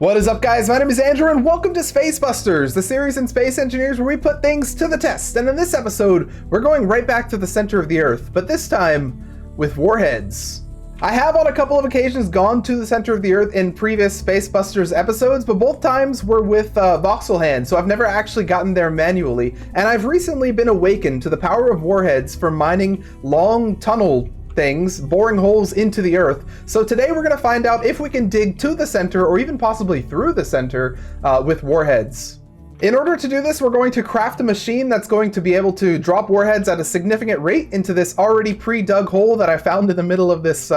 What is up, guys? My name is Andrew and welcome to Space Busters, the series in space engineers where we put things to the test. And in this episode, we're going right back to the center of the Earth, but this time with warheads. I have on a couple of occasions gone to the center of the Earth in previous Space Busters episodes, but both times were with voxel hand, so I've never actually gotten there manually. And I've recently been awakened to the power of warheads for mining long tunnel things, boring holes into the Earth. So today we're going to find out if we can dig to the center or even possibly through the center with warheads. In order to do this, we're going to craft a machine that's going to be able to drop warheads at a significant rate into this already pre-dug hole that I found in the middle of this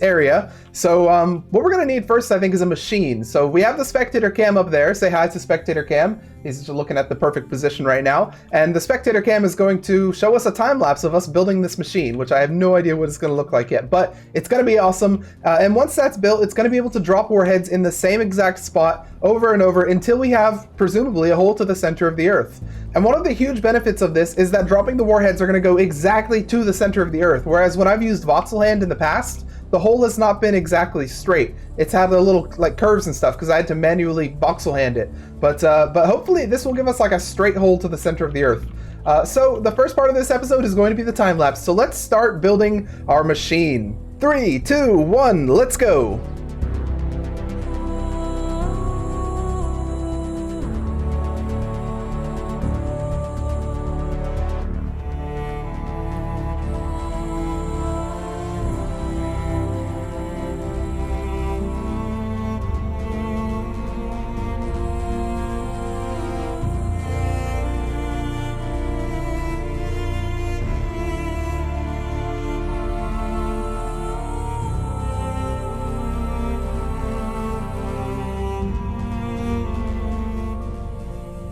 area. So what we're going to need first, I think, is a machine. So we have the spectator cam up there. Say hi to spectator cam. He's just looking at the perfect position right now. And the spectator cam is going to show us a time lapse of us building this machine, which I have no idea what it's going to look like yet, but it's going to be awesome. And once that's built, it's going to be able to drop warheads in the same exact spot over and over until we have presumably a hole to the center of the Earth. And one of the huge benefits of this is that dropping the warheads are going to go exactly to the center of the Earth, whereas when I've used voxel hand in the past, the hole has not been exactly straight. It's had a little like curves and stuff because I had to manually voxel hand it. But hopefully this will give us like a straight hole to the center of the Earth. So the first part of this episode is going to be the time lapse. So let's start building our machine. 3, 2, 1, let's go.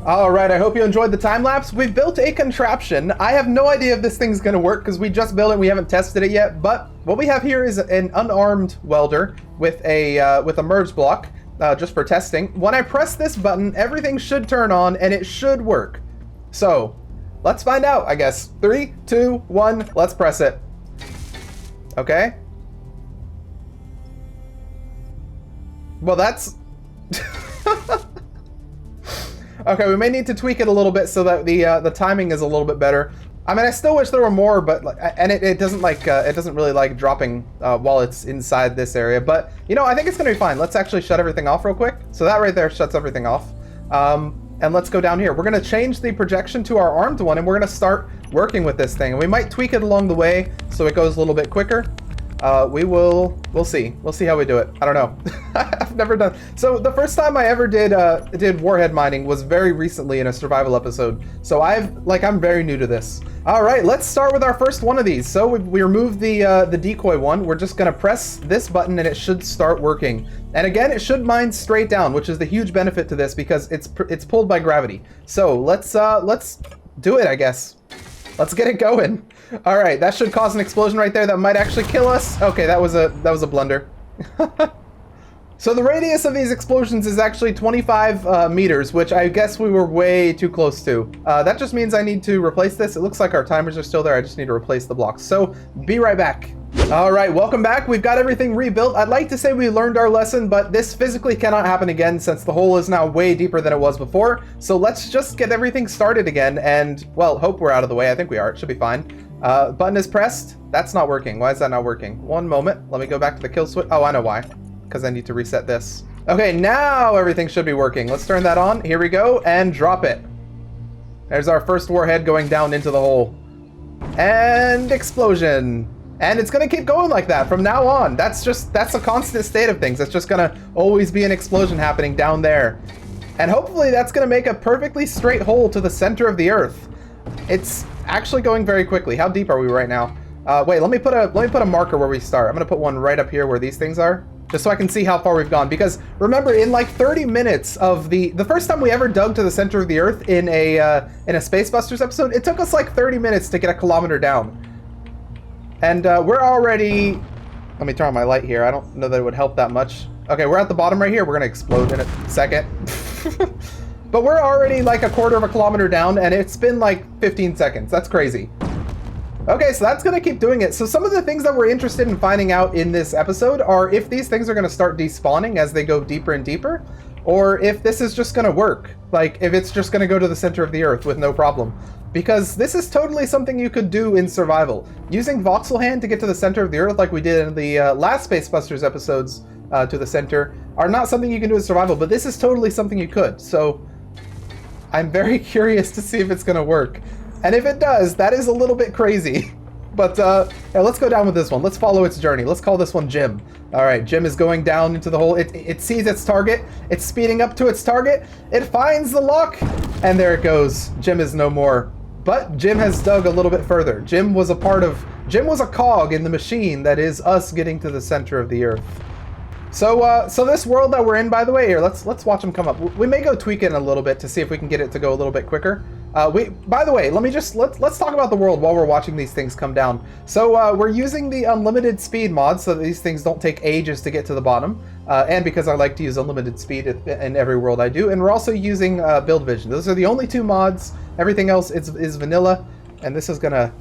All right, I hope you enjoyed the time lapse. We've built a contraption. I have no idea if this thing's gonna work because we just built it, we haven't tested it yet, but what we have here is an unarmed welder with a merge block, just for testing. When I press this button, everything should turn on and it should work. So, let's find out, I guess. 3, 2, 1, let's press it. Okay. Well, that's... Okay, we may need to tweak it a little bit so that the timing is a little bit better. I mean, I still wish there were more, but and it doesn't like it doesn't really like dropping while it's inside this area. But you know, I think it's gonna be fine. Let's actually shut everything off real quick. So that right there shuts everything off. And let's go down here. We're gonna change the projection to our armed one, and we're gonna start working with this thing. And we might tweak it along the way so it goes a little bit quicker. We'll see. We'll see how we do it. I don't know. I've never done. So the first time I ever did warhead mining was very recently in a survival episode. So I'm very new to this. All right, let's start with our first one of these. So we removed the decoy one. We're just gonna press this button and it should start working. And again, it should mine straight down, which is the huge benefit to this because it's pulled by gravity. So let's do it, I guess. Let's get it going. All right, that should cause an explosion right there that might actually kill us. Okay, that was a blunder. So the radius of these explosions is actually 25 meters, which I guess we were way too close to. That just means I need to replace this. It looks like our timers are still there. I just need to replace the blocks. So be right back. All right, welcome back. We've got everything rebuilt. I'd like to say we learned our lesson, but this physically cannot happen again since the hole is now way deeper than it was before. So let's just get everything started again and, well, hope we're out of the way. I think we are. It should be fine. Button is pressed. That's not working. Why is that not working? One moment. Let me go back to the kill switch. Oh, I know why. Because I need to reset this. Okay, now everything should be working. Let's turn that on. Here we go, and drop it. There's our first warhead going down into the hole. And explosion. And it's gonna keep going like that from now on. That's a constant state of things. It's just gonna always be an explosion happening down there. And hopefully that's gonna make a perfectly straight hole to the center of the Earth. It's actually going very quickly. How deep are we right now? Wait, let me put a marker where we start. I'm gonna put one right up here where these things are, just so I can see how far we've gone. Because remember, in like 30 minutes of the first time we ever dug to the center of the Earth in a Space Busters episode, it took us like 30 minutes to get a kilometer down. And we're already, let me turn on my light here. I don't know that it would help that much. Okay, we're at the bottom right here. We're gonna explode in a second. But we're already like a quarter of a kilometer down and it's been like 15 seconds. That's crazy. Okay, so that's going to keep doing it. So some of the things that we're interested in finding out in this episode are if these things are going to start despawning as they go deeper and deeper, or if this is just going to work. Like, if it's just going to go to the center of the Earth with no problem. Because this is totally something you could do in survival. Using voxel hand to get to the center of the Earth like we did in the last Spacebusters episodes to the center are not something you can do in survival, but this is totally something you could. So I'm very curious to see if it's going to work. And if it does, that is a little bit crazy. But yeah, let's go down with this one. Let's follow its journey. Let's call this one Jim. All right, Jim is going down into the hole. It sees its target. It's speeding up to its target. It finds the lock, and there it goes. Jim is no more. But Jim has dug a little bit further. Jim was a cog in the machine that is us getting to the center of the Earth. So this world that we're in, by the way, here, let's watch them come up. We may go tweak it a little bit to see if we can get it to go a little bit quicker. By the way, let's talk about the world while we're watching these things come down. So we're using the unlimited speed mod so that these things don't take ages to get to the bottom, and because I like to use unlimited speed in every world I do. And we're also using build vision. Those are the only two mods. Everything else is vanilla, and this is gonna,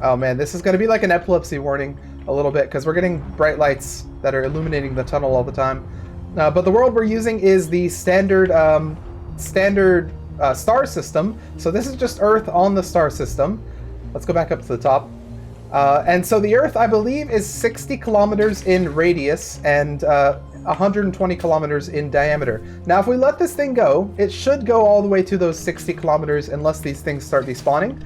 oh man, this is gonna be like an epilepsy warning a little bit because we're getting bright lights that are illuminating the tunnel all the time. But the world we're using is the standard star system. So this is just Earth on the star system. Let's go back up to the top. And so the Earth, I believe, is 60 kilometers in radius and 120 kilometers in diameter. Now, if we let this thing go, it should go all the way to those 60 kilometers unless these things start despawning.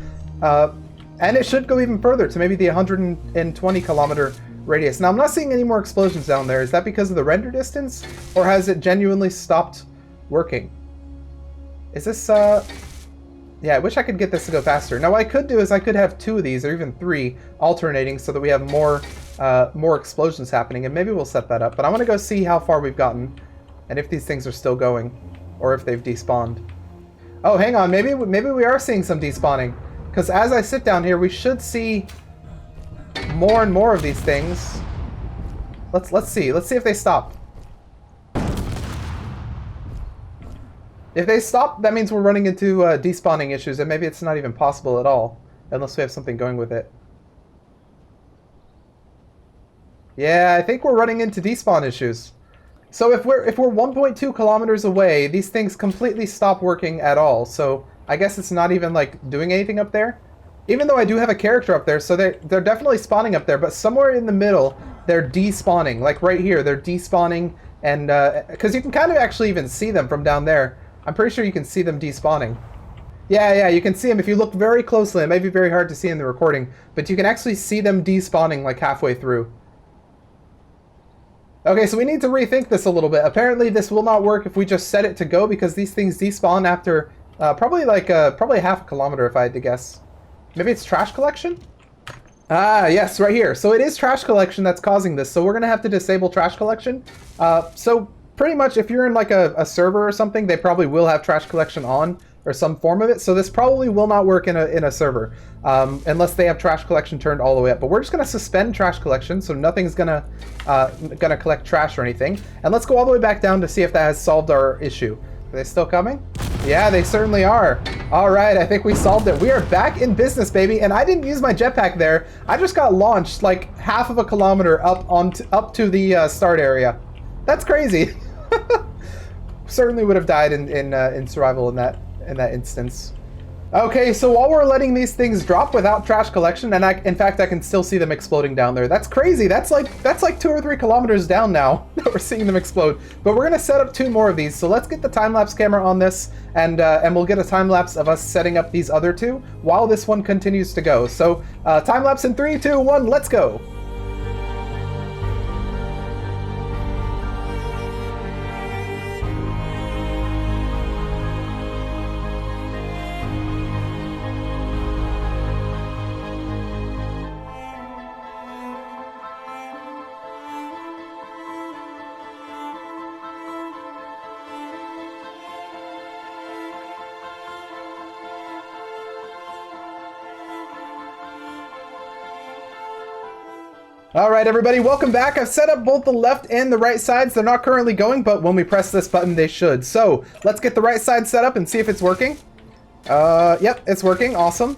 And it should go even further to maybe the 120 kilometer radius. Now, I'm not seeing any more explosions down there. Is that because of the render distance, or has it genuinely stopped working? Is this, yeah, I wish I could get this to go faster. Now, what I could do is I could have 2 of these, or even 3, alternating so that we have more explosions happening, and maybe we'll set that up. But I want to go see how far we've gotten, and if these things are still going, or if they've despawned. Oh, hang on, maybe we are seeing some despawning, because as I sit down here, we should see more and more of these things. Let's see if they stop. If they stop, that means we're running into despawning issues, and maybe it's not even possible at all, unless we have something going with it. Yeah, I think we're running into despawn issues. So if we're 1.2 kilometers away, these things completely stop working at all. So I guess it's not even like doing anything up there. Even though I do have a character up there, so they're definitely spawning up there, but somewhere in the middle, they're despawning. Like right here, they're despawning, and because you can kind of actually even see them from down there. I'm pretty sure you can see them despawning. Yeah, you can see them if you look very closely. It may be very hard to see in the recording, but you can actually see them despawning like halfway through. Okay, so we need to rethink this a little bit. Apparently this will not work if we just set it to go, because these things despawn after probably half a kilometer if I had to guess. Maybe it's trash collection? Ah, yes, right here. So it is trash collection that's causing this, so we're going to have to disable trash collection. So pretty much if you're in like a server or something, they probably will have trash collection on, or some form of it. So this probably will not work in a server unless they have trash collection turned all the way up. But we're just going to suspend trash collection, so nothing's gonna collect trash or anything. And let's go all the way back down to see if that has solved our issue. Are they still coming? Yeah, they certainly are. All right, I think we solved it. We are back in business, baby. And I didn't use my jetpack there. I just got launched like half of a kilometer up to the start area. That's crazy. Certainly would have died in survival in that instance. Okay, so while we're letting these things drop without trash collection, and in fact I can still see them exploding down there. That's crazy. That's like 2 or 3 kilometers down now that we're seeing them explode. But we're gonna set up 2 more of these. So let's get the time-lapse camera on this, and we'll get a time-lapse of us setting up these other 2 while this one continues to go. So time-lapse in 3, 2, 1, let's go. All right, everybody, welcome back. I've set up both the left and the right sides. They're not currently going, but when we press this button, they should. So let's get the right side set up and see if it's working. Yep, it's working. Awesome.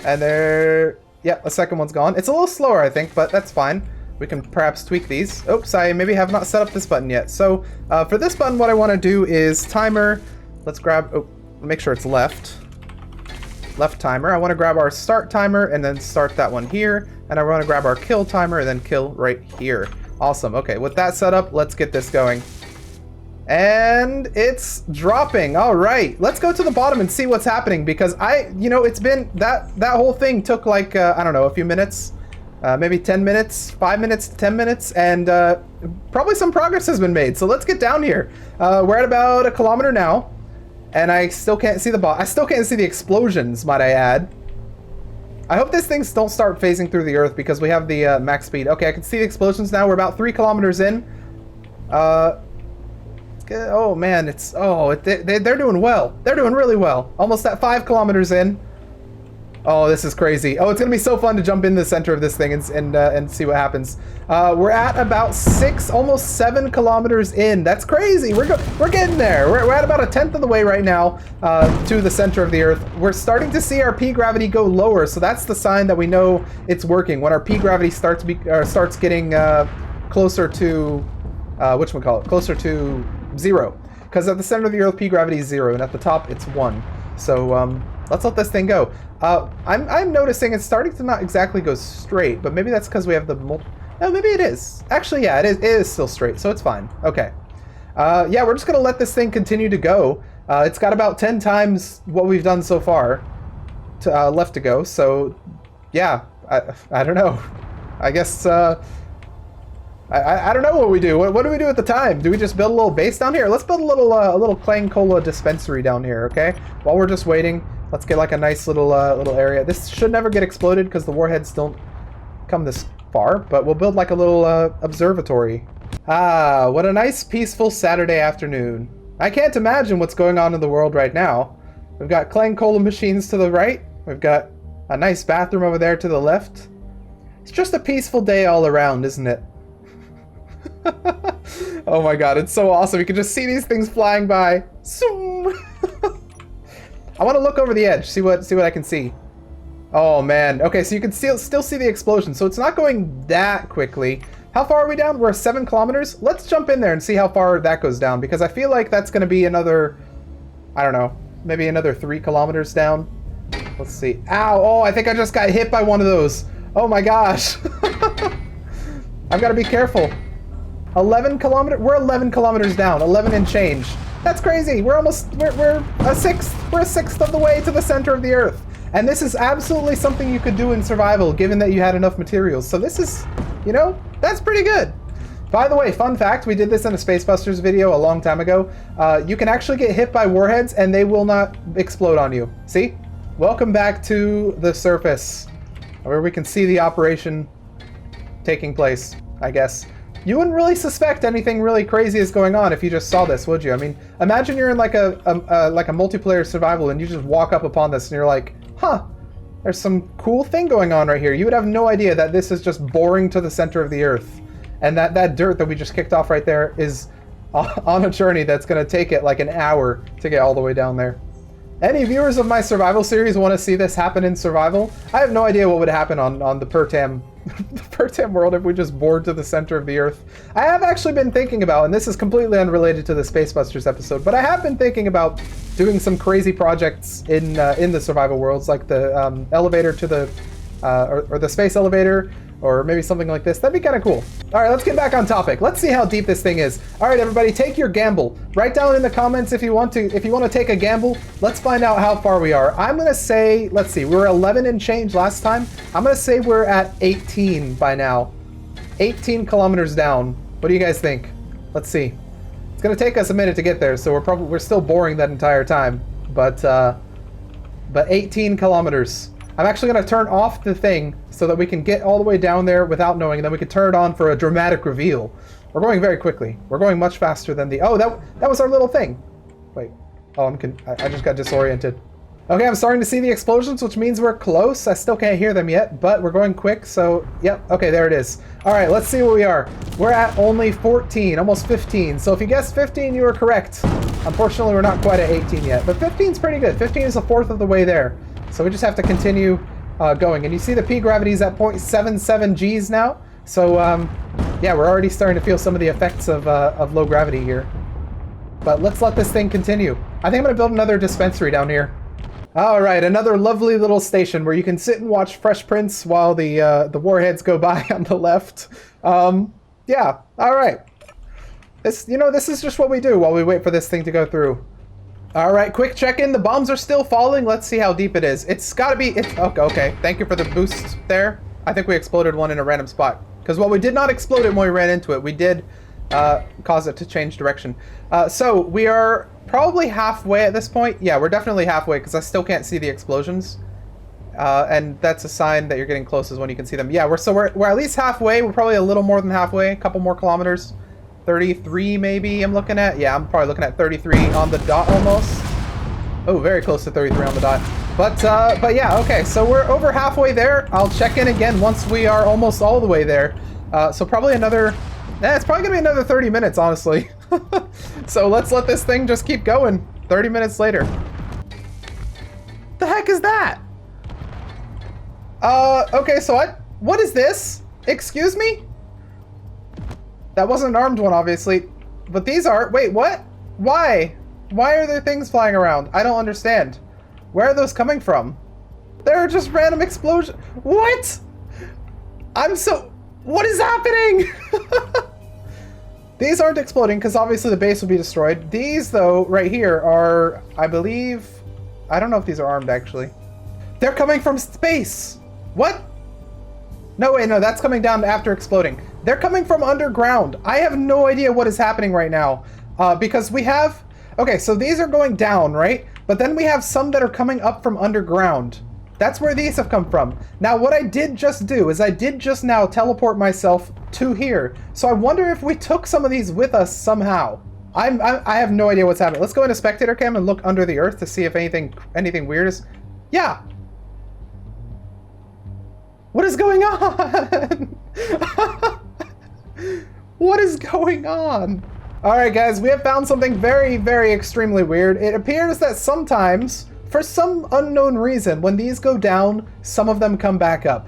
And there, Yeah, the second one's gone. It's a little slower, I think, but that's fine. We can perhaps tweak these. Oops, I maybe have not set up this button yet. So for this button, what I want to do is timer. Let's grab, oh, make sure it's left. Left timer. I want to grab our start timer and then start that one here. And I want to grab our kill timer and then kill right here. Awesome. Okay, with that set up, let's get this going. And it's dropping. All right, let's go to the bottom and see what's happening, because it's been, that whole thing took like, I don't know, a few minutes. Maybe 10 minutes, 5 minutes to 10 minutes, and probably some progress has been made. So let's get down here. We're at about 1 kilometer now, and I still can't see the bot. I still can't see the explosions, might I add. I hope these things don't start phasing through the earth because we have the max speed. Okay, I can see the explosions now. We're about 3 kilometers in. Oh man, they're doing well. They're doing really well. Almost at 5 kilometers in. Oh, this is crazy. Oh, it's gonna be so fun to jump in the center of this thing and see what happens. We're at about 6, almost 7 kilometers in. That's crazy. We're getting there. We're at about 1/10 of the way right now to the center of the Earth. We're starting to see our P gravity go lower, so that's the sign that we know it's working. When our P gravity starts getting closer to closer to 0, because at the center of the Earth P gravity is 0, and at the top it's 1. So let's let this thing go. I'm noticing it's starting to not exactly go straight, but maybe that's because we have the no, maybe it is. Actually, yeah, it is still straight, so it's fine. Okay. Yeah, we're just gonna let this thing continue to go. It's got about 10 times what we've done so far left to go. So, yeah, I don't know. I guess I don't know what we do. What do we do at the time? Do we just build a little base down here? Let's build a little Clang Cola dispensary down here, okay? While we're just waiting, let's get like a nice little area. This should never get exploded because the warheads don't come this far, but we'll build like a little observatory. Ah, what a nice peaceful Saturday afternoon. I can't imagine what's going on in the world right now. We've got Clang Cola machines to the right. We've got a nice bathroom over there to the left. It's just a peaceful day all around, isn't it? Oh my god, it's so awesome. You can just see these things flying by. I want to look over the edge, see what I can see. Oh man. Okay, so you can still see the explosion. So it's not going that quickly. How far are we down? We're 7 kilometers. Let's jump in there and see how far that goes down, because I feel like that's going to be another, I don't know, maybe another 3 kilometers down. Let's see. Ow! Oh, I think I just got hit by one of those. Oh my gosh. I've got to be careful. 11 kilometers? We're 11 kilometers down. 11 and change. That's crazy. We're a sixth of the way to the center of the Earth. And this is absolutely something you could do in survival, given that you had enough materials. So this is, that's pretty good. By the way, fun fact, we did this in a Spacebusters video a long time ago. You can actually get hit by warheads and they will not explode on you. See? Welcome back to the surface, where we can see the operation taking place, I guess. You wouldn't really suspect anything really crazy is going on if you just saw this, would you? I mean, imagine you're in like a multiplayer survival and you just walk up upon this and you're like, huh, there's some cool thing going on right here. You would have no idea that this is just boring to the center of the Earth. And that dirt that we just kicked off right there is on a journey that's going to take it like an hour to get all the way down there. Any viewers of my survival series want to see this happen in survival? I have no idea what would happen on the Pertam world if we just bored to the center of the Earth. I have actually been thinking about, and this is completely unrelated to the Spacebusters episode, but I have been thinking about doing some crazy projects in the survival worlds, like the elevator to the or the space elevator, or maybe something like this. That'd be kind of cool. All right, let's get back on topic. Let's see how deep this thing is. All right, everybody, take your gamble. Write down in the comments if you want to take a gamble. Let's find out how far we are. I'm gonna say, let's see, we were 11 and change last time. I'm gonna say we're at 18 by now. 18 kilometers down. What do you guys think? Let's see. It's gonna take us a minute to get there, so we're still boring that entire time. But 18 kilometers. I'm actually going to turn off the thing so that we can get all the way down there without knowing, and then we can turn it on for a dramatic reveal. We're going very quickly. We're going much faster than the... Oh, that was our little thing. Wait. Oh, I just got disoriented. Okay, I'm starting to see the explosions, which means we're close. I still can't hear them yet, but we're going quick, so... Yep, okay, there it is. All right, let's see where we are. We're at only 14, almost 15. So if you guessed 15, you were correct. Unfortunately, we're not quite at 18 yet, but 15 is pretty good. 15 is a fourth of the way there. So we just have to continue going. And you see the P gravity is at 0.77 Gs now. So, yeah, we're already starting to feel some of the effects of low gravity here. But let's let this thing continue. I think I'm going to build another dispensary down here. All right, another lovely little station where you can sit and watch Fresh Prince while the warheads go by on the left. Yeah, all right. This is just what we do while we wait for this thing to go through. All right, quick check-in. The bombs are still falling. Let's see how deep it is. It's got to be... Okay, thank you for the boost there. I think we exploded one in a random spot. Because while we did not explode it when we ran into it, we did cause it to change direction. So we are probably halfway at this point. Yeah, we're definitely halfway because I still can't see the explosions. And that's a sign that you're getting close is when you can see them. Yeah, we're at least halfway. We're probably a little more than halfway. A couple more kilometers. 33 maybe I'm looking at. Yeah, I'm probably looking at 33 on the dot almost. Oh, very close to 33 on the dot. But yeah, okay. So we're over halfway there. I'll check in again once we are almost all the way there. So probably another... it's probably gonna be another 30 minutes, honestly. So let's let this thing just keep going. 30 minutes later. The heck is that? Okay, so what is this? Excuse me? That wasn't an armed one, obviously. But these are... Wait, what? Why? Why are there things flying around? I don't understand. Where are those coming from? They're just random explosions. What? What is happening? These aren't exploding because obviously the base will be destroyed. These, though, right here are, I believe... I don't know if these are armed, actually. They're coming from space! What? No, wait, no, that's coming down after exploding. They're coming from underground. I have no idea what is happening right now. Because we have... Okay, so these are going down, right? But then we have some that are coming up from underground. That's where these have come from. Now, what I did just do is I did just now teleport myself to here. So I wonder if we took some of these with us somehow. I have no idea what's happening. Let's go into spectator cam and look under the earth to see if anything weird is... Yeah. What is going on? What is going on? All right, guys, we have found something very, very extremely weird. It appears that sometimes, for some unknown reason, when these go down, some of them come back up.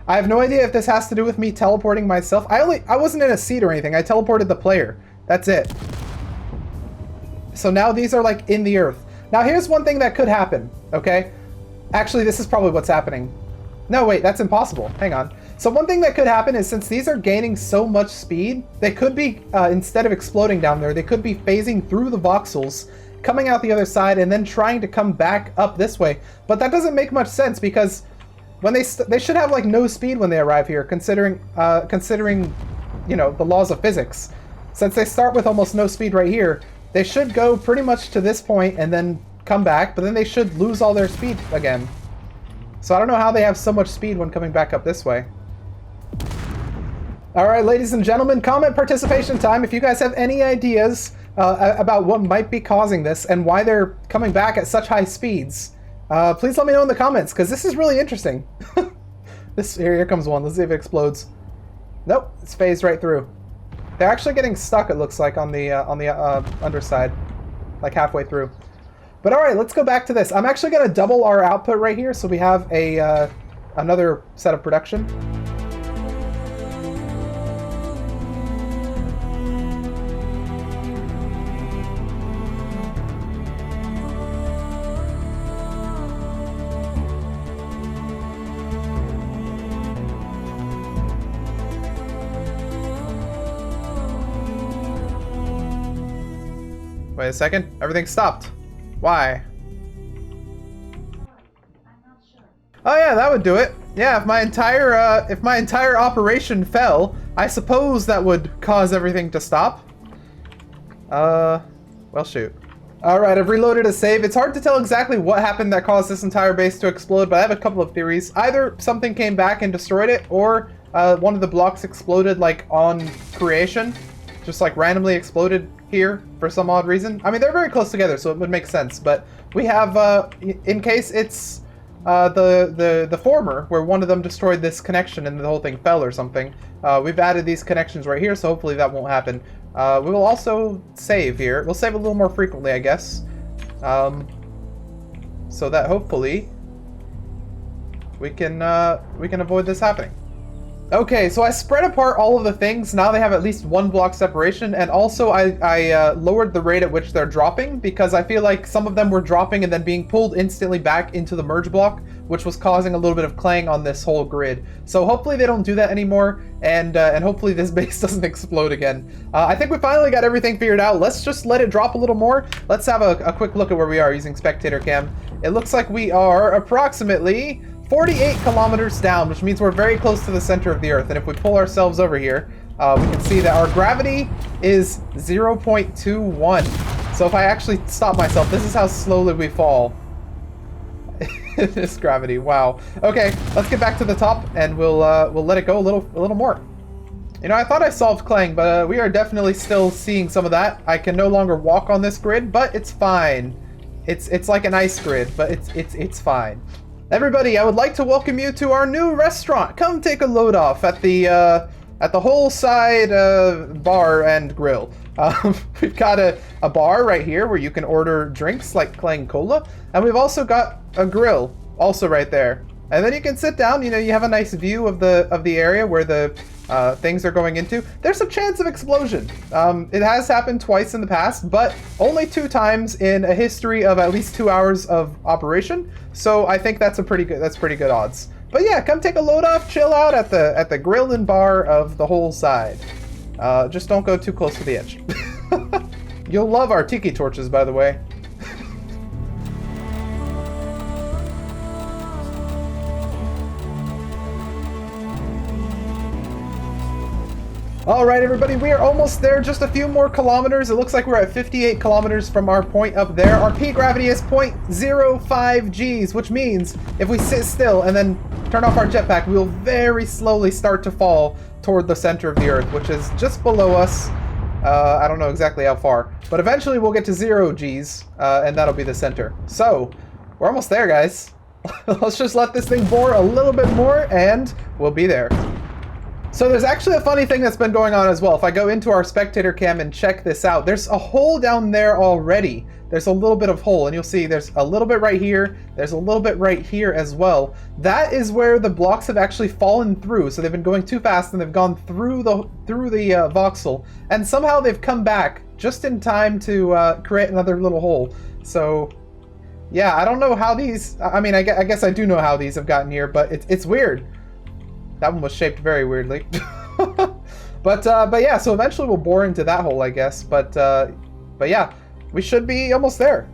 I have no idea if this has to do with me teleporting myself. I wasn't in a seat or anything. I teleported the player. That's it. So now these are like in the earth. Now here's one thing that could happen, okay? Actually, this is probably what's happening. No, wait, that's impossible. Hang on. So one thing that could happen is since these are gaining so much speed, they could be, instead of exploding down there, they could be phasing through the voxels, coming out the other side, and then trying to come back up this way. But that doesn't make much sense because when they should have like no speed when they arrive here, considering you know, the laws of physics. Since they start with almost no speed right here, they should go pretty much to this point and then come back, but then they should lose all their speed again. So I don't know how they have so much speed when coming back up this way. All right, ladies and gentlemen, comment participation time. If you guys have any ideas about what might be causing this and why they're coming back at such high speeds, please let me know in the comments, because this is really interesting. Here comes one. Let's see if it explodes. Nope, it's phased right through. They're actually getting stuck, it looks like, on the underside, like halfway through. But all right, let's go back to this. I'm actually going to double our output right here, so we have a another set of production. Wait a second, everything stopped. Why? Oh yeah, that would do it. Yeah, if my entire operation fell, I suppose that would cause everything to stop. Well, shoot. All right, I've reloaded a save. It's hard to tell exactly what happened that caused this entire base to explode, but I have a couple of theories. Either something came back and destroyed it, or one of the blocks exploded like on creation, just like randomly exploded here for some odd reason. I mean, they're very close together, so it would make sense. But we have, in case it's the former, where one of them destroyed this connection and the whole thing fell or something, we've added these connections right here, so hopefully that won't happen. We will also save here. We'll save a little more frequently, I guess, so that hopefully we can avoid this happening. Okay, so I spread apart all of the things. Now they have at least 1 block separation, and also I lowered the rate at which they're dropping, because I feel like some of them were dropping and then being pulled instantly back into the merge block, which was causing a little bit of clang on this whole grid. So hopefully they don't do that anymore, and hopefully this base doesn't explode again. I think we finally got everything figured out. Let's just let it drop a little more. Let's have a quick look at where we are using spectator cam. It looks like we are approximately 48 kilometers down, which means we're very close to the center of the Earth. And if we pull ourselves over here, we can see that our gravity is 0.21. So if I actually stop myself, this is how slowly we fall. This gravity, wow. Okay, let's get back to the top, and we'll let it go a little more. You know, I thought I solved clang, but we are definitely still seeing some of that. I can no longer walk on this grid, but it's fine. It's like an ice grid, but it's fine. Everybody, I would like to welcome you to our new restaurant. Come take a load off at the whole side bar and grill. We've got a bar right here where you can order drinks like Clang Cola, and we've also got a grill also right there. And then you can sit down. You know, you have a nice view of the area where the things are going into. There's a chance of explosion. It has happened twice in the past, but only 2 times in a history of at least 2 hours of operation. So I think that's pretty good odds. But yeah, come take a load off, chill out at the grill and bar of the whole side. Just don't go too close to the edge. You'll love our tiki torches, by the way. All right, everybody, we are almost there. Just a few more kilometers. It looks like we're at 58 kilometers from our point up there. Our P gravity is 0.05 Gs, which means if we sit still and then turn off our jetpack, we'll very slowly start to fall toward the center of the Earth, which is just below us. I don't know exactly how far, but eventually we'll get to 0 Gs, and that'll be the center. So we're almost there, guys. Let's just let this thing bore a little bit more, and we'll be there. So there's actually a funny thing that's been going on as well. If I go into our spectator cam and check this out, there's a hole down there already. There's a little bit of hole, and you'll see there's a little bit right here. There's a little bit right here as well. That is where the blocks have actually fallen through. So they've been going too fast, and they've gone through the voxel, and somehow they've come back just in time to create another little hole. So yeah, I don't know how these. I mean, I guess I do know how these have gotten here, but it's weird. That one was shaped very weirdly. But yeah, so eventually we'll bore into that hole, I guess. But yeah, we should be almost there.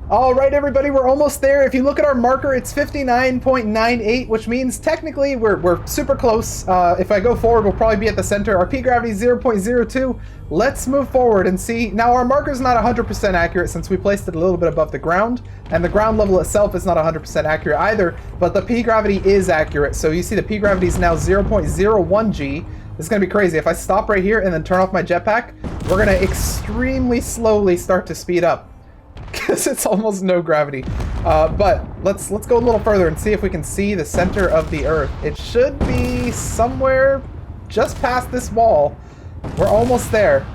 All right, everybody, we're almost there. If you look at our marker, it's 59.98, which means technically we're super close. If I go forward, we'll probably be at the center. Our P gravity is 0.02. Let's move forward and see. Now, our marker is not 100% accurate since we placed it a little bit above the ground, and the ground level itself is not 100% accurate either, but the P gravity is accurate. So you see the P gravity is now 0.01 G. This is going to be crazy. If I stop right here and then turn off my jetpack, we're going to extremely slowly start to speed up, because it's almost no gravity. But let's go a little further and see if we can see the center of the Earth. It should be somewhere just past this wall. We're almost there.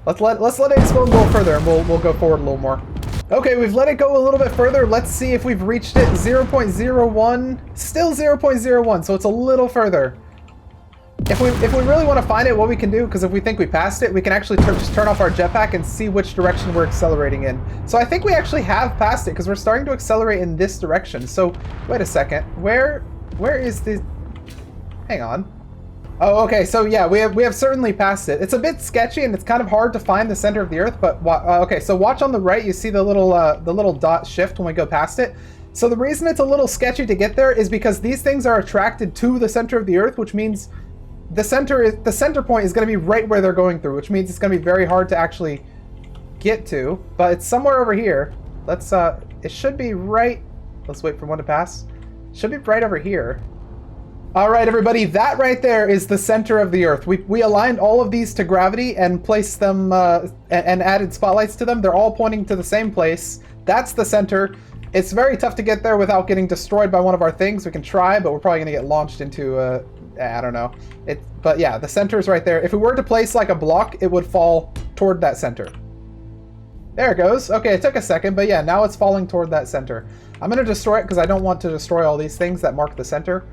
Let's let it explode a little further, and we'll go forward a little more. Okay, we've let it go a little bit further. Let's see if we've reached it. 0.01, still 0.01, so it's a little further. If we really want to find it, what we can do, because if we think we passed it, we can actually just turn off our jetpack and see which direction we're accelerating in. So I think we actually have passed it, because we're starting to accelerate in this direction. So wait a second, where is the? Hang on. Oh, okay. So yeah, we have certainly passed it. It's a bit sketchy and it's kind of hard to find the center of the Earth. But okay, so watch on the right. You see the little dot shift when we go past it. So the reason it's a little sketchy to get there is because these things are attracted to the center of the Earth, which means the center point is going to be right where they're going through, which means it's going to be very hard to actually get to. But it's somewhere over here. Let's it should be right. Let's wait for one to pass. It should be right over here. All right, everybody, that right there is the center of the Earth. We aligned all of these to gravity and placed them and added spotlights to them. They're all pointing to the same place. That's the center. It's very tough to get there without getting destroyed by one of our things. We can try, but we're probably going to get launched into I don't know. But yeah, the center is right there. If we were to place like a block, it would fall toward that center. There it goes. Okay, it took a second, but yeah, now it's falling toward that center. I'm going to destroy it because I don't want to destroy all these things that mark the center.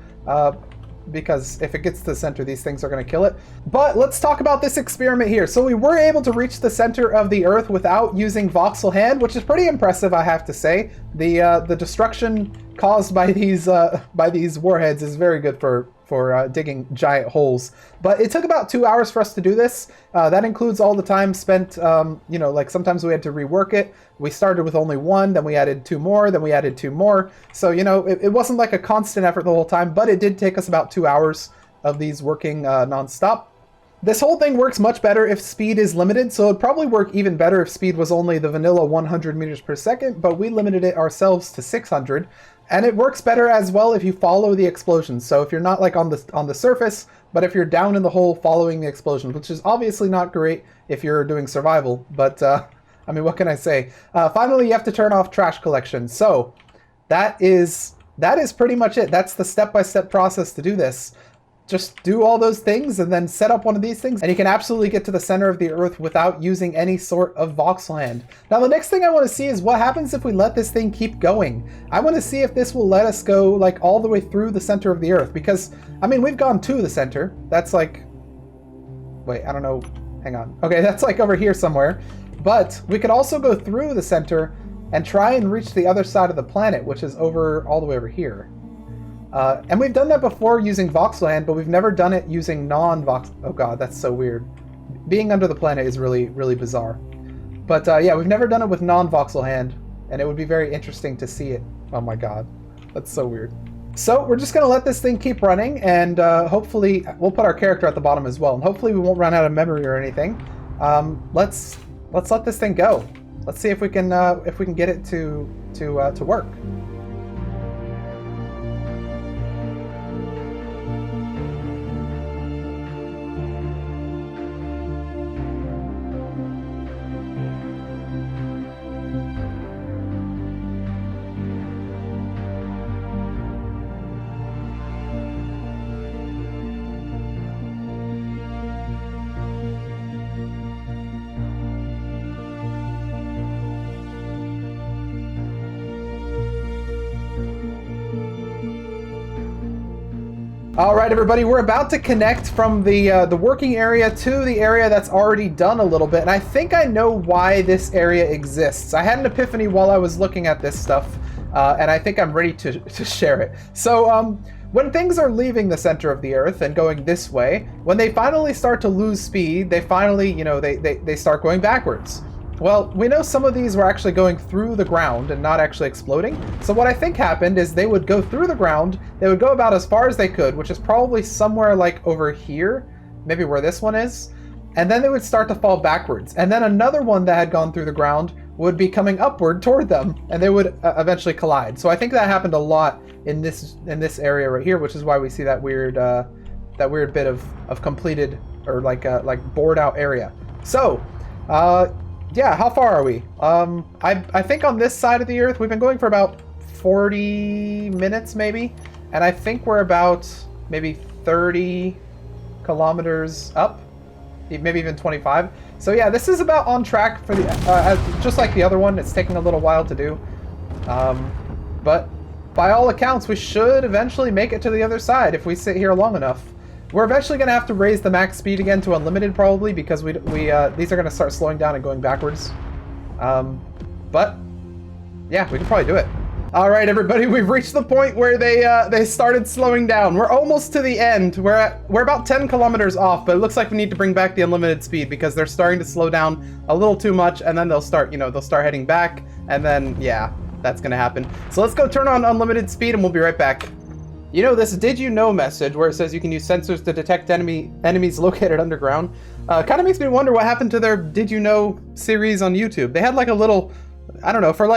Because if it gets to the center, these things are going to kill it. But let's talk about this experiment here. So we were able to reach the center of the Earth without using voxel hand, which is pretty impressive, I have to say. The destruction caused by these warheads is very good for digging giant holes. But it took about 2 hours for us to do this. That includes all the time spent, you know, like sometimes we had to rework it. We started with only one, then we added 2 more, then we added 2 more. So, you know, it wasn't like a constant effort the whole time, but it did take us about 2 hours of these working nonstop. This whole thing works much better if speed is limited, so it'd probably work even better if speed was only the vanilla 100 meters per second, but we limited it ourselves to 600. And it works better as well if you follow the explosions. So if you're not like on the surface, but if you're down in the hole following the explosions, which is obviously not great if you're doing survival. But I mean, what can I say? Finally, you have to turn off trash collection. So that is pretty much it. That's the step-by-step process to do this. Just do all those things and then set up one of these things, and you can absolutely get to the center of the Earth without using any sort of voxel hand. Now, the next thing I want to see is what happens if we let this thing keep going. I want to see if this will let us go like all the way through the center of the Earth, because, I mean, we've gone to the center. That's like, wait, I don't know. Hang on. Okay, that's like over here somewhere. But we could also go through the center and try and reach the other side of the planet, which is all the way over here. And we've done that before using voxel hand, but we've never done it using non-voxel. Oh god, that's so weird. Being under the planet is really, really bizarre. But yeah, we've never done it with non-voxel hand, and it would be very interesting to see it. Oh my god, that's so weird. So we're just gonna let this thing keep running, and hopefully we'll put our character at the bottom as well, and hopefully we won't run out of memory or anything. Let's let this thing go. Let's see if we can get it to work. All right, everybody, we're about to connect from the working area to the area that's already done a little bit, and I think I know why this area exists. I had an epiphany while I was looking at this stuff, and I think I'm ready to share it. So, when things are leaving the center of the Earth and going this way, when they finally start to lose speed, they finally, you know, they start going backwards. Well, we know some of these were actually going through the ground and not actually exploding. So what I think happened is they would go through the ground, they would go about as far as they could, which is probably somewhere like over here, maybe where this one is, and then they would start to fall backwards. And then another one that had gone through the ground would be coming upward toward them, and they would eventually collide. So I think that happened a lot in this area right here, which is why we see that weird bit of completed or like bored out area. So, yeah, how far are we? I think on this side of the Earth, we've been going for about 40 minutes maybe, and I think we're about maybe 30 kilometers up, maybe even 25. So yeah, this is about on track for the, just like the other one. It's taking a little while to do, but by all accounts, we should eventually make it to the other side if we sit here long enough. We're eventually going to have to raise the max speed again to unlimited probably, because these are going to start slowing down and going backwards. But yeah, we can probably do it. All right, everybody, we've reached the point where they started slowing down. We're almost to the end. We're about 10 kilometers off, but it looks like we need to bring back the unlimited speed because they're starting to slow down a little too much, and then they'll start heading back, and then yeah, that's going to happen. So let's go turn on unlimited speed, and we'll be right back. You know, this did you know message where it says you can use sensors to detect enemies located underground kind of makes me wonder what happened to their Did You Know series on YouTube. They had like a little, I don't know, for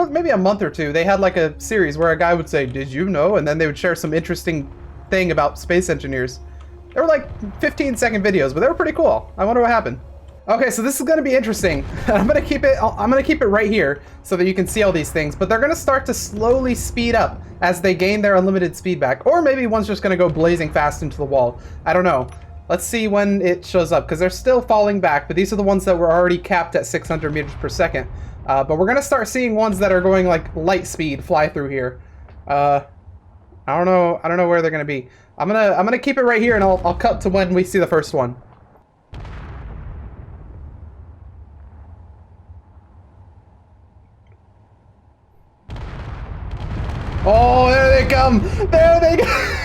maybe a month or two, they had like a series where a guy would say, "Did you know?" And then they would share some interesting thing about space engineers. They were like 15-second videos, but they were pretty cool. I wonder what happened. Okay, so this is going to be interesting. I'm going to keep it right here so that you can see all these things, but they're going to start to slowly speed up as they gain their unlimited speed back, or maybe one's just going to go blazing fast into the wall. I don't know. Let's see when it shows up, because they're still falling back, but these are the ones that were already capped at 600 meters per second. But we're going to start seeing ones that are going like light speed fly through here. I don't know where they're going to be. I'm gonna keep it right here, and I'll cut to when we see the first one. Oh, there they come! There they go!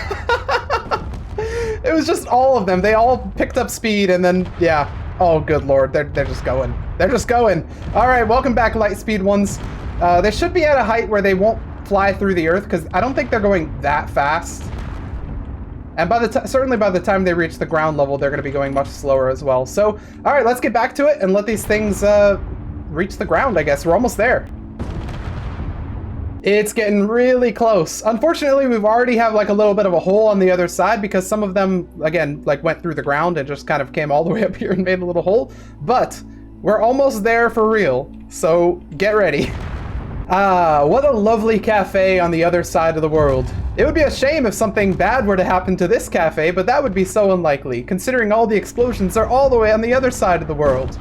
It was just all of them. They all picked up speed, and then, yeah. Oh, good lord. They're just going. They're just going. All right, welcome back, light speed ones. They should be at a height where they won't fly through the earth, because I don't think they're going that fast. And certainly by the time they reach the ground level, they're going to be going much slower as well. So, all right, let's get back to it and let these things reach the ground, I guess. We're almost there. It's getting really close. Unfortunately, we've already have like a little bit of a hole on the other side because some of them, again, like went through the ground and just kind of came all the way up here and made a little hole. But we're almost there for real. So get ready. Ah, what a lovely cafe on the other side of the world. It would be a shame if something bad were to happen to this cafe, but that would be so unlikely, considering all the explosions are all the way on the other side of the world.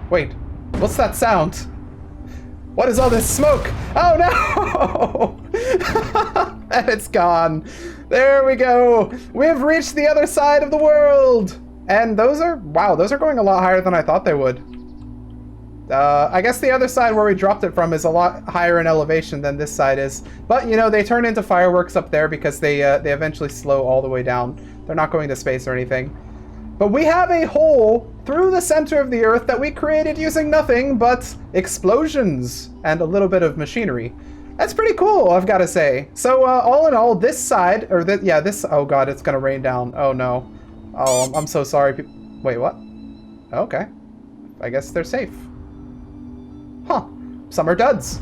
Wait, what's that sound? What is all this smoke? Oh no! And it's gone. There we go. We've reached the other side of the world. And those are, wow, those are going a lot higher than I thought they would. I guess the other side where we dropped it from is a lot higher in elevation than this side is. But, you know, they turn into fireworks up there because they eventually slow all the way down. They're not going to space or anything. But we have a hole through the center of the Earth that we created using nothing but explosions and a little bit of machinery. That's pretty cool, I've got to say. So, all in all, this side, or this, oh god, it's going to rain down. Oh no. Oh, I'm so sorry. Wait, what? Okay. I guess they're safe. Huh. Some are duds.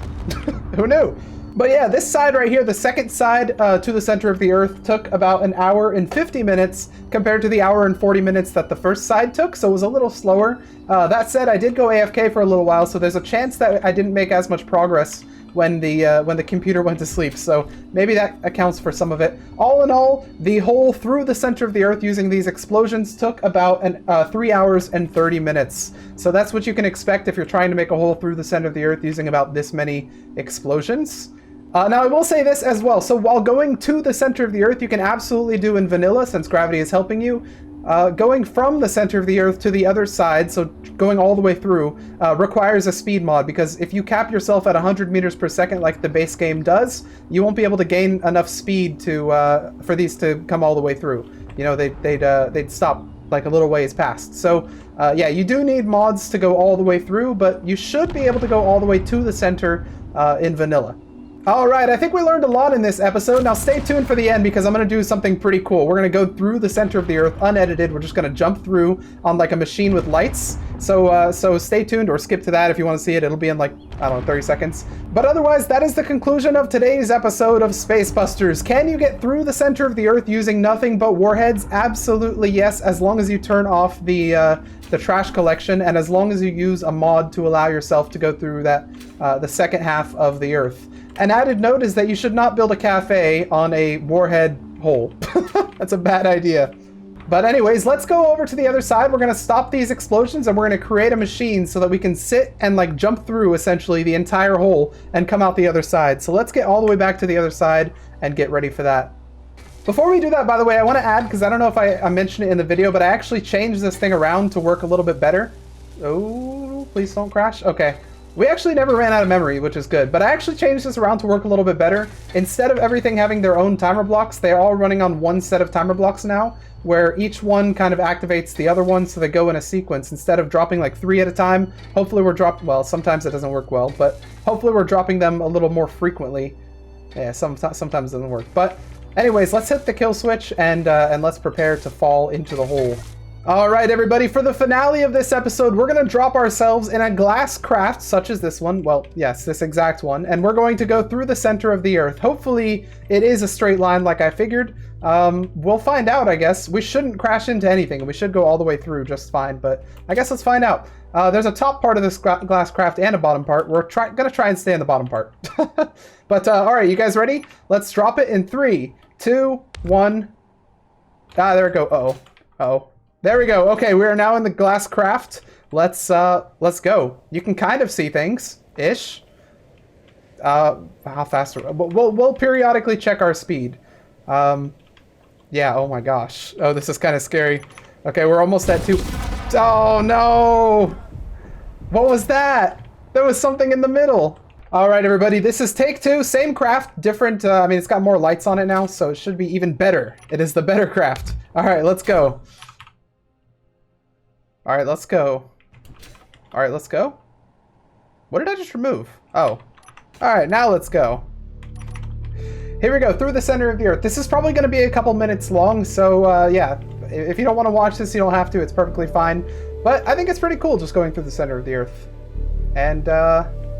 Who knew? But yeah, this side right here, the second side to the center of the Earth took about an hour and 50 minutes compared to the hour and 40 minutes that the first side took, so it was a little slower. That said, I did go AFK for a little while, so there's a chance that I didn't make as much progress when the computer went to sleep, so maybe that accounts for some of it. All in all, the hole through the center of the Earth using these explosions took about 3 hours and 30 minutes. So that's what you can expect if you're trying to make a hole through the center of the Earth using about this many explosions. Now, I will say this as well. So while going to the center of the Earth, you can absolutely do in vanilla, since gravity is helping you. Going from the center of the Earth to the other side, so going all the way through, requires a speed mod, because if you cap yourself at 100 meters per second like the base game does, you won't be able to gain enough speed to for these to come all the way through. You know, they'd stop like a little ways past. So yeah, you do need mods to go all the way through, but you should be able to go all the way to the center in vanilla. Alright, I think we learned a lot in this episode. Now stay tuned for the end because I'm going to do something pretty cool. We're going to go through the center of the Earth unedited. We're just going to jump through on like a machine with lights. So stay tuned or skip to that if you want to see it. It'll be in like, I don't know, 30 seconds. But otherwise, that is the conclusion of today's episode of Space Busters. Can you get through the center of the Earth using nothing but warheads? Absolutely yes, as long as you turn off the trash collection and as long as you use a mod to allow yourself to go through that the second half of the Earth. An added note is that you should not build a cafe on a warhead hole. That's a bad idea. But anyways, let's go over to the other side. We're going to stop these explosions and we're going to create a machine so that we can sit and like jump through essentially the entire hole and come out the other side. So let's get all the way back to the other side and get ready for that. Before we do that, by the way, I want to add, because I don't know if I mentioned it in the video, but I actually changed this thing around to work a little bit better. Oh, please don't crash. Okay. We actually never ran out of memory, which is good, but I actually changed this around to work a little bit better. Instead of everything having their own timer blocks, they're all running on one set of timer blocks now, where each one kind of activates the other one so they go in a sequence. Instead of dropping like 3 at a time, hopefully we're well, sometimes it doesn't work well, but hopefully we're dropping them a little more frequently. Yeah, sometimes it doesn't work. But anyways, let's hit the kill switch and let's prepare to fall into the hole. All right, everybody, for the finale of this episode, we're going to drop ourselves in a glass craft such as this one. Well, yes, this exact one. And we're going to go through the center of the Earth. Hopefully, it is a straight line like I figured. We'll find out, I guess. We shouldn't crash into anything. We should go all the way through just fine, but I guess let's find out. There's a top part of this glass craft and a bottom part. We're going to try and stay in the bottom part. But, all right, you guys ready? Let's drop it in 3, 2, 1. Ah, there we go. Uh-oh. Uh-oh. There we go. Okay, we are now in the glass craft. Let's go. You can kind of see things, ish. How fast are we'll periodically check our speed. Yeah, oh my gosh. Oh, this is kind of scary. Okay, we're almost at 2. Oh no! What was that? There was something in the middle. All right, everybody, this is take 2. Same craft, different. I mean, it's got more lights on it now, so it should be even better. It is the better craft. All right, let's go. All right, let's go. All right, let's go. What did I just remove? Oh. All right, now let's go. Here we go, through the center of the Earth. This is probably going to be a couple minutes long, so yeah. If you don't want to watch this, you don't have to. It's perfectly fine. But I think it's pretty cool just going through the center of the Earth. And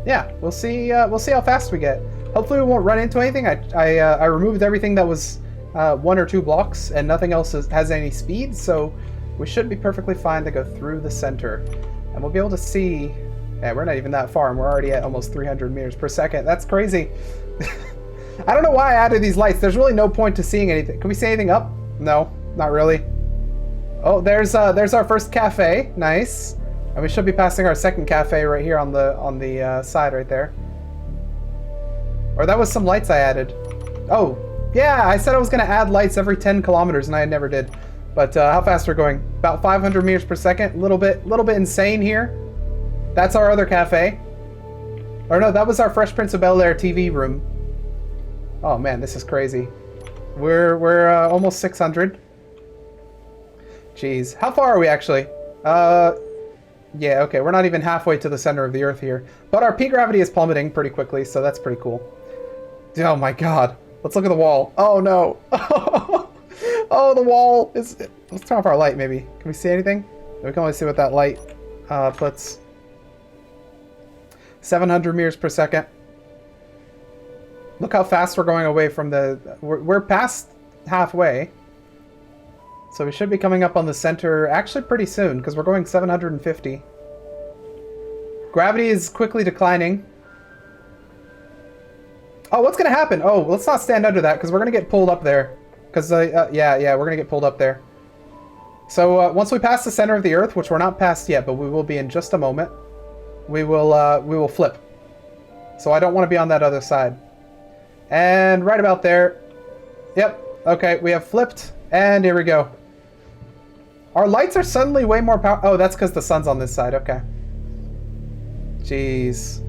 yeah, we'll see how fast we get. Hopefully we won't run into anything. I removed everything that was 1 or 2 blocks, and nothing else has any speed, so we should be perfectly fine to go through the center. And we'll be able to see... Yeah, we're not even that far, and we're already at almost 300 meters per second. That's crazy. I don't know why I added these lights. There's really no point to seeing anything. Can we see anything up? No, not really. Oh, there's our first cafe. Nice. And we should be passing our second cafe right here on the side right there. Or that was some lights I added. Oh, yeah, I said I was going to add lights every 10 kilometers, and I never did. But how fast we're going? About 500 meters per second. A little bit insane here. That's our other cafe. Or no, that was our Fresh Prince of Bel-Air TV room. Oh man, this is crazy. We're almost 600. Jeez, how far are we actually? Yeah, okay, we're not even halfway to the center of the Earth here. But our P gravity is plummeting pretty quickly, so that's pretty cool. Oh my god. Let's look at the wall. Oh no. Oh, the wall is... Let's turn off our light, maybe. Can we see anything? We can only see what that light puts. 700 meters per second. Look how fast we're going away from the... We're past halfway. So we should be coming up on the center actually pretty soon, because we're going 750. Gravity is quickly declining. Oh, what's going to happen? Oh, let's not stand under that, because we're going to get pulled up there. Because, yeah, we're going to get pulled up there. So once we pass the center of the Earth, which we're not past yet, but we will be in just a moment, we will flip. So I don't want to be on that other side. And right about there. Yep. Okay, we have flipped. And here we go. Our lights are suddenly way more powerful. Oh, that's because the sun's on this side. Okay. Jeez.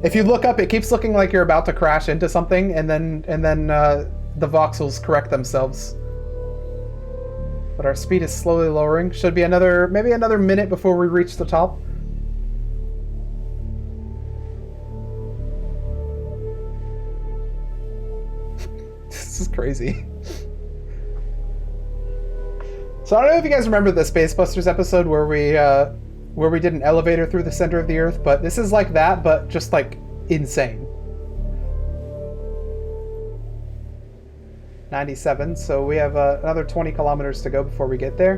If you look up, it keeps looking like you're about to crash into something, and then the voxels correct themselves. But our speed is slowly lowering. Should be maybe another minute before we reach the top. This is crazy. So I don't know if you guys remember the Spacebusters episode where we did an elevator through the center of the Earth, but this is like that, but just like insane. 97, so we have another 20 kilometers to go before we get there.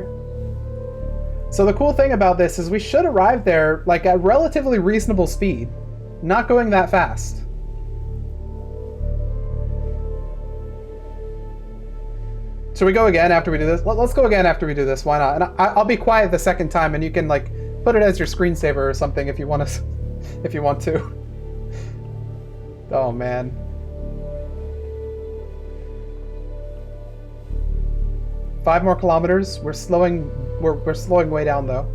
So the cool thing about this is we should arrive there like at relatively reasonable speed, not going that fast. Should we go again after we do this? Let's go again after we do this. Why not? And I'll be quiet the second time, and you can like put it as your screensaver or something if you want to. If you want to. Oh man. Five more kilometers. We're slowing. We're slowing way down though.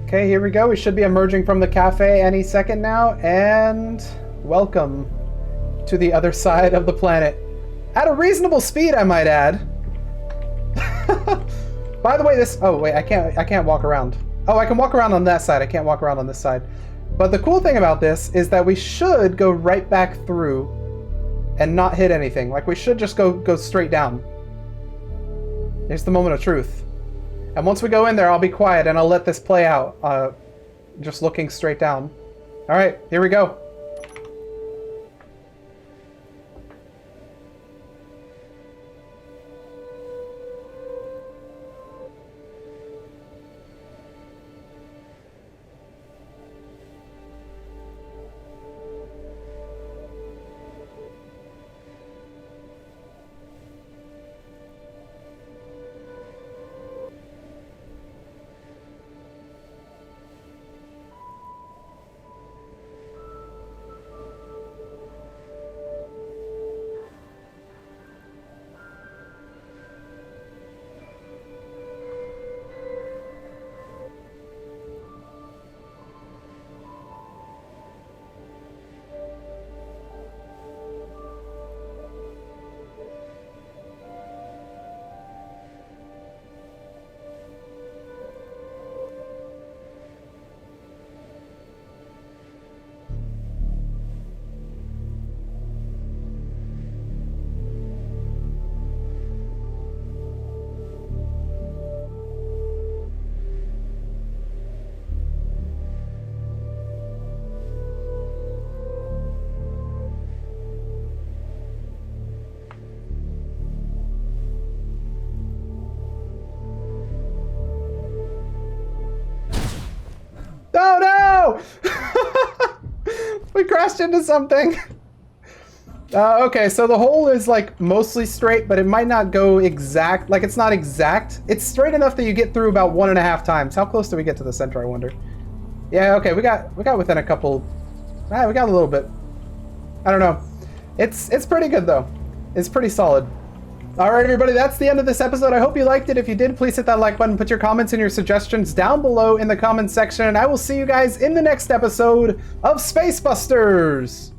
Okay, here we go. We should be emerging from the cafe any second now, and welcome to the other side of the planet. At a reasonable speed, I might add. By the way, this... Oh, wait, I can't walk around. Oh, I can walk around on that side. I can't walk around on this side. But the cool thing about this is that we should go right back through and not hit anything. Like, we should just go straight down. Here's the moment of truth. And once we go in there, I'll be quiet and I'll let this play out, just looking straight down. All right, here we go. crashed into something. Okay, so the hole is like mostly straight, but it might not go exact. Like it's not exact. It's straight enough that you get through about 1.5 times. How close do we get to the center, I wonder? Yeah, okay, we got within a couple. We got a little bit. I don't know. It's pretty good though. It's pretty solid. All right, everybody, that's the end of this episode. I hope you liked it. If you did, please hit that like button. Put your comments and your suggestions down below in the comments section, and I will see you guys in the next episode of Space Busters.